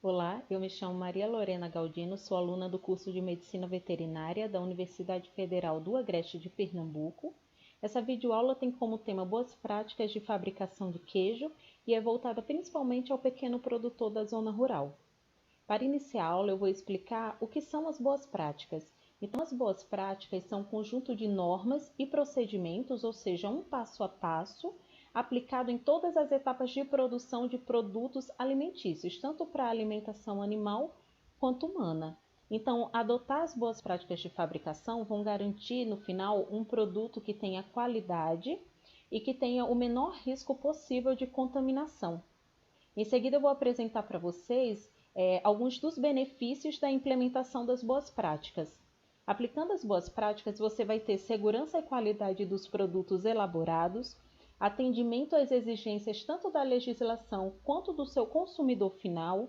Olá, eu me chamo Maria Lorena Galdino, sou aluna do curso de Medicina Veterinária da Universidade Federal do Agreste de Pernambuco. Essa videoaula tem como tema boas práticas de fabricação de queijo e é voltada principalmente ao pequeno produtor da zona rural. Para iniciar a aula, eu vou explicar o que são as boas práticas. Então, as boas práticas são um conjunto de normas e procedimentos, ou seja, um passo a passo, aplicado em todas as etapas de produção de produtos alimentícios, tanto para a alimentação animal quanto humana. Então, adotar as boas práticas de fabricação vão garantir, no final, um produto que tenha qualidade e que tenha o menor risco possível de contaminação. Em seguida, eu vou apresentar para vocês alguns dos benefícios da implementação das boas práticas. Aplicando as boas práticas, você vai ter segurança e qualidade dos produtos elaborados, atendimento às exigências tanto da legislação quanto do seu consumidor final,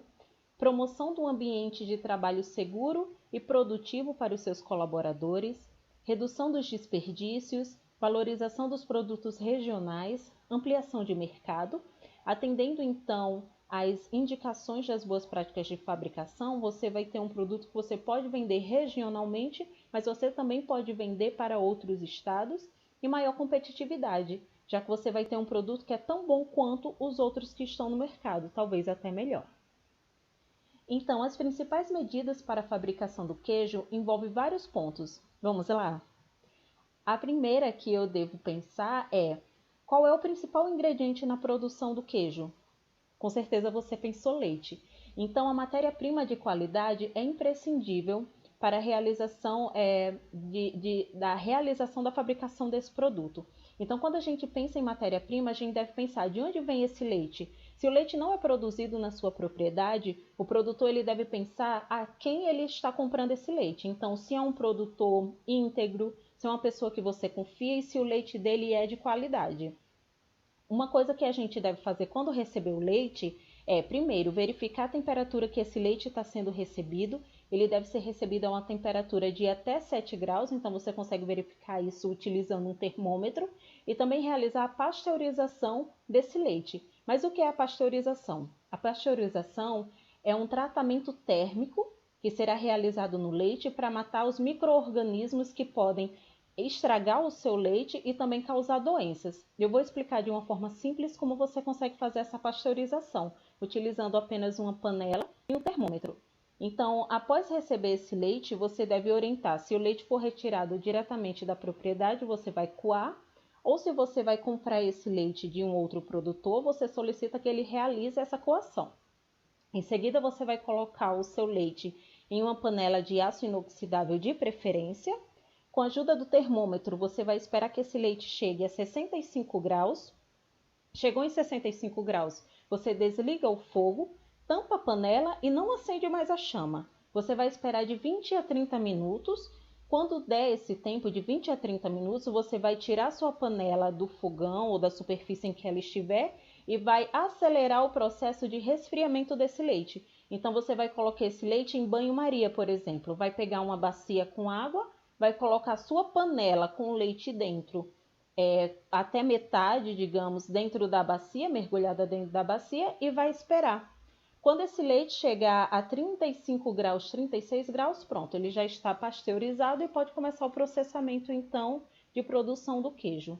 promoção do ambiente de trabalho seguro e produtivo para os seus colaboradores, redução dos desperdícios, valorização dos produtos regionais, ampliação de mercado, atendendo então às indicações das boas práticas de fabricação, você vai ter um produto que você pode vender regionalmente, mas você também pode vender para outros estados e maior competitividade, já que você vai ter um produto que é tão bom quanto os outros que estão no mercado, talvez até melhor. Então, as principais medidas para a fabricação do queijo envolvem vários pontos. Vamos lá? A primeira que eu devo pensar é: qual é o principal ingrediente na produção do queijo? Com certeza você pensou leite. Então, a matéria-prima de qualidade é imprescindível para a realização da realização da fabricação desse produto. Então, quando a gente pensa em matéria-prima, a gente deve pensar de onde vem esse leite. Se o leite não é produzido na sua propriedade, o produtor ele deve pensar a quem ele está comprando esse leite. Então, se é um produtor íntegro, se é uma pessoa que você confia e se o leite dele é de qualidade. Uma coisa que a gente deve fazer quando receber o leite é, primeiro, verificar a temperatura que esse leite está sendo recebido. Ele deve ser recebido a uma temperatura de até 7 graus, então você consegue verificar isso utilizando um termômetro. E também realizar a pasteurização desse leite. Mas o que é a pasteurização? A pasteurização é um tratamento térmico que será realizado no leite para matar os micro-organismos que podem estragar o seu leite e também causar doenças. Eu vou explicar de uma forma simples como você consegue fazer essa pasteurização, utilizando apenas uma panela e um termômetro. Então, após receber esse leite, você deve orientar. Se o leite for retirado diretamente da propriedade, você vai coar, ou se você vai comprar esse leite de um outro produtor, você solicita que ele realize essa coação. Em seguida, você vai colocar o seu leite em uma panela de aço inoxidável de preferência. Com a ajuda do termômetro, você vai esperar que esse leite chegue a 65 graus. Chegou em 65 graus, você desliga o fogo, tampa a panela e não acende mais a chama. Você vai esperar de 20 a 30 minutos. Quando der esse tempo de 20 a 30 minutos, você vai tirar sua panela do fogão ou da superfície em que ela estiver e vai acelerar o processo de resfriamento desse leite. Então, você vai colocar esse leite em banho-maria, por exemplo. Vai pegar uma bacia com água, vai colocar a sua panela com o leite dentro, até metade, digamos, dentro da bacia, mergulhada dentro da bacia, e vai esperar. Quando esse leite chegar a 35 graus, 36 graus, pronto, ele já está pasteurizado e pode começar o processamento, então, de produção do queijo.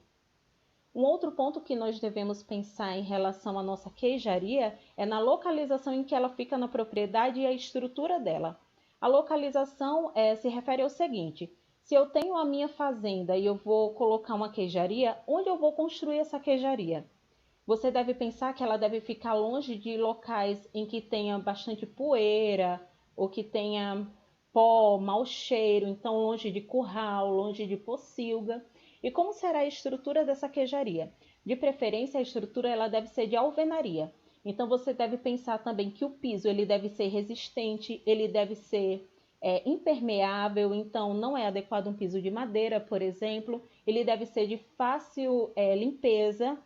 Um outro ponto que nós devemos pensar em relação à nossa queijaria é na localização em que ela fica na propriedade e a estrutura dela. A localização se refere ao seguinte: se eu tenho a minha fazenda e eu vou colocar uma queijaria, onde eu vou construir essa queijaria? Você deve pensar que ela deve ficar longe de locais em que tenha bastante poeira ou que tenha pó, mau cheiro, então longe de curral, longe de pocilga. E como será a estrutura dessa queijaria? De preferência, a estrutura ela deve ser de alvenaria. Então você deve pensar também que o piso ele deve ser resistente, ele deve ser impermeável, então não é adequado um piso de madeira, por exemplo. Ele deve ser de fácil limpeza.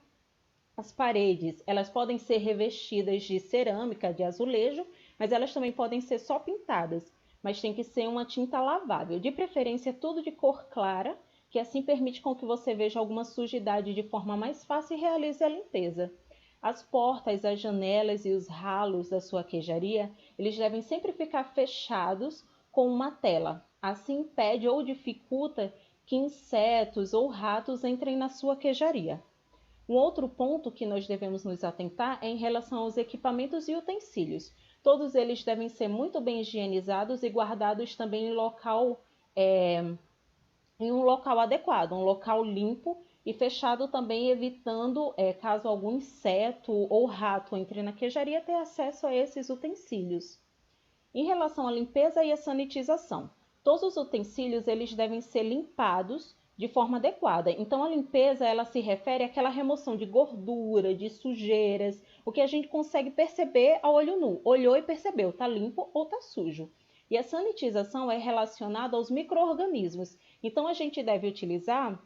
As paredes, elas podem ser revestidas de cerâmica, de azulejo, mas elas também podem ser só pintadas, mas tem que ser uma tinta lavável, de preferência tudo de cor clara, que assim permite com que você veja alguma sujidade de forma mais fácil e realize a limpeza. As portas, as janelas e os ralos da sua queijaria, eles devem sempre ficar fechados com uma tela. Assim impede ou dificulta que insetos ou ratos entrem na sua queijaria. Um outro ponto que nós devemos nos atentar é em relação aos equipamentos e utensílios. Todos eles devem ser muito bem higienizados e guardados também em um local adequado, um local limpo e fechado também, evitando, caso algum inseto ou rato entre na queijaria, ter acesso a esses utensílios. Em relação à limpeza e à sanitização, todos os utensílios eles devem ser limpados de forma adequada. Então, a limpeza ela se refere àquela remoção de gordura, de sujeiras, o que a gente consegue perceber a olho nu. Olhou e percebeu, está limpo ou está sujo. E a sanitização é relacionada aos micro-organismos. Então, a gente deve utilizar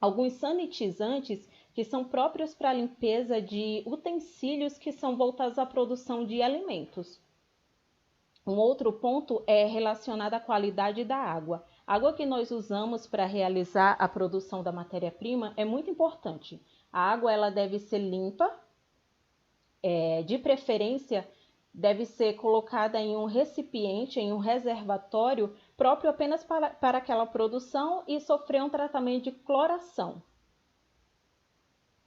alguns sanitizantes que são próprios para a limpeza de utensílios que são voltados à produção de alimentos. Um outro ponto é relacionado à qualidade da água. A água que nós usamos para realizar a produção da matéria-prima é muito importante. A água ela deve ser limpa, de preferência deve ser colocada em um recipiente, em um reservatório próprio apenas para aquela produção e sofrer um tratamento de cloração.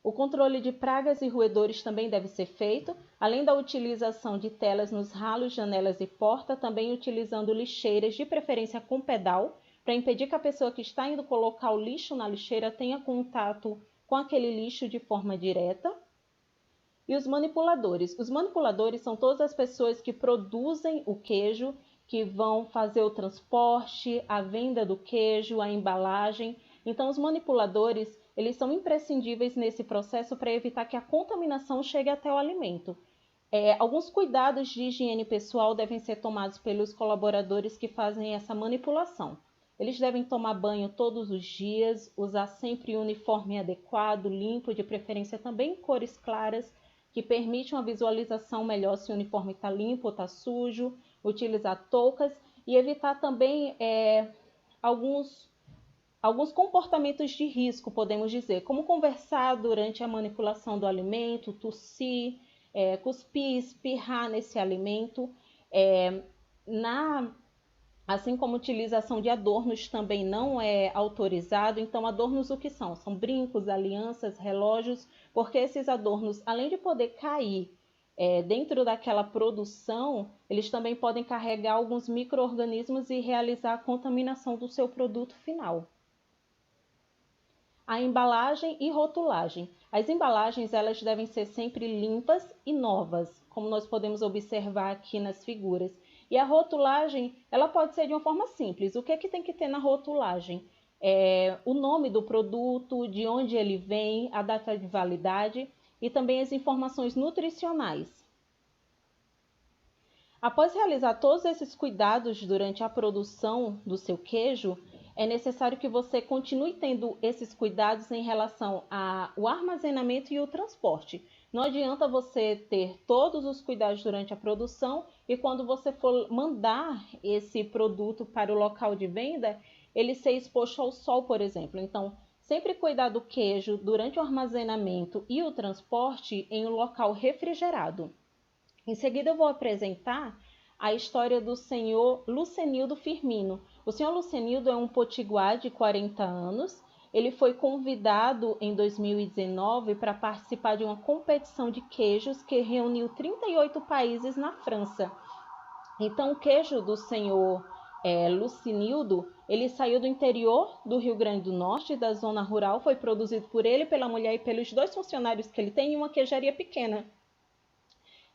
O controle de pragas e roedores também deve ser feito, além da utilização de telas nos ralos, janelas e porta, também utilizando lixeiras, de preferência com pedal, para impedir que a pessoa que está indo colocar o lixo na lixeira tenha contato com aquele lixo de forma direta. E os manipuladores. Os manipuladores são todas as pessoas que produzem o queijo, que vão fazer o transporte, a venda do queijo, a embalagem. Então, os manipuladores, eles são imprescindíveis nesse processo para evitar que a contaminação chegue até o alimento. Alguns cuidados de higiene pessoal devem ser tomados pelos colaboradores que fazem essa manipulação. Eles devem tomar banho todos os dias, usar sempre um uniforme adequado, limpo, de preferência também em cores claras, que permite uma visualização melhor se o uniforme está limpo ou está sujo, utilizar toucas e evitar também alguns comportamentos de risco, podemos dizer, como conversar durante a manipulação do alimento, tossir, cuspir, espirrar nesse alimento, assim como utilização de adornos também não é autorizado. Então, adornos o que são? São brincos, alianças, relógios, porque esses adornos, além de poder cair dentro daquela produção, eles também podem carregar alguns micro-organismos e realizar a contaminação do seu produto final. A embalagem e rotulagem. As embalagens elas devem ser sempre limpas e novas, como nós podemos observar aqui nas figuras. E a rotulagem, ela pode ser de uma forma simples. O que é que tem que ter na rotulagem? O nome do produto, de onde ele vem, a data de validade e também as informações nutricionais. Após realizar todos esses cuidados durante a produção do seu queijo, é necessário que você continue tendo esses cuidados em relação ao armazenamento e o transporte. Não adianta você ter todos os cuidados durante a produção e quando você for mandar esse produto para o local de venda, ele ser exposto ao sol, por exemplo. Então, sempre cuidar do queijo durante o armazenamento e o transporte em um local refrigerado. Em seguida, eu vou apresentar a história do senhor Lucenildo Firmino. O senhor Lucenildo é um potiguar de 40 anos. Ele foi convidado em 2019 para participar de uma competição de queijos que reuniu 38 países na França. Então, o queijo do senhor Lucenildo, ele saiu do interior do Rio Grande do Norte, da zona rural, foi produzido por ele, pela mulher e pelos 2 funcionários que ele tem em uma queijaria pequena.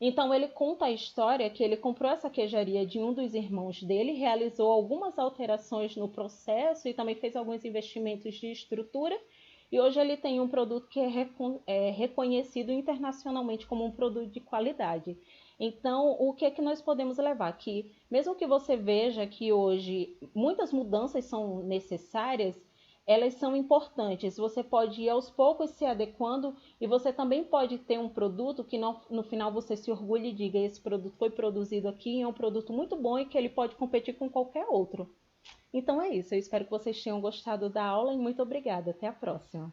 Então, ele conta a história que ele comprou essa queijaria de um dos irmãos dele, realizou algumas alterações no processo e também fez alguns investimentos de estrutura. E hoje ele tem um produto que é reconhecido internacionalmente como um produto de qualidade. Então, o que é que nós podemos levar? Que mesmo que você veja que hoje muitas mudanças são necessárias, elas são importantes. Você pode ir aos poucos se adequando e você também pode ter um produto que no final você se orgulhe e diga: esse produto foi produzido aqui, é um produto muito bom e que ele pode competir com qualquer outro. Então é isso, eu espero que vocês tenham gostado da aula e muito obrigada. Até a próxima.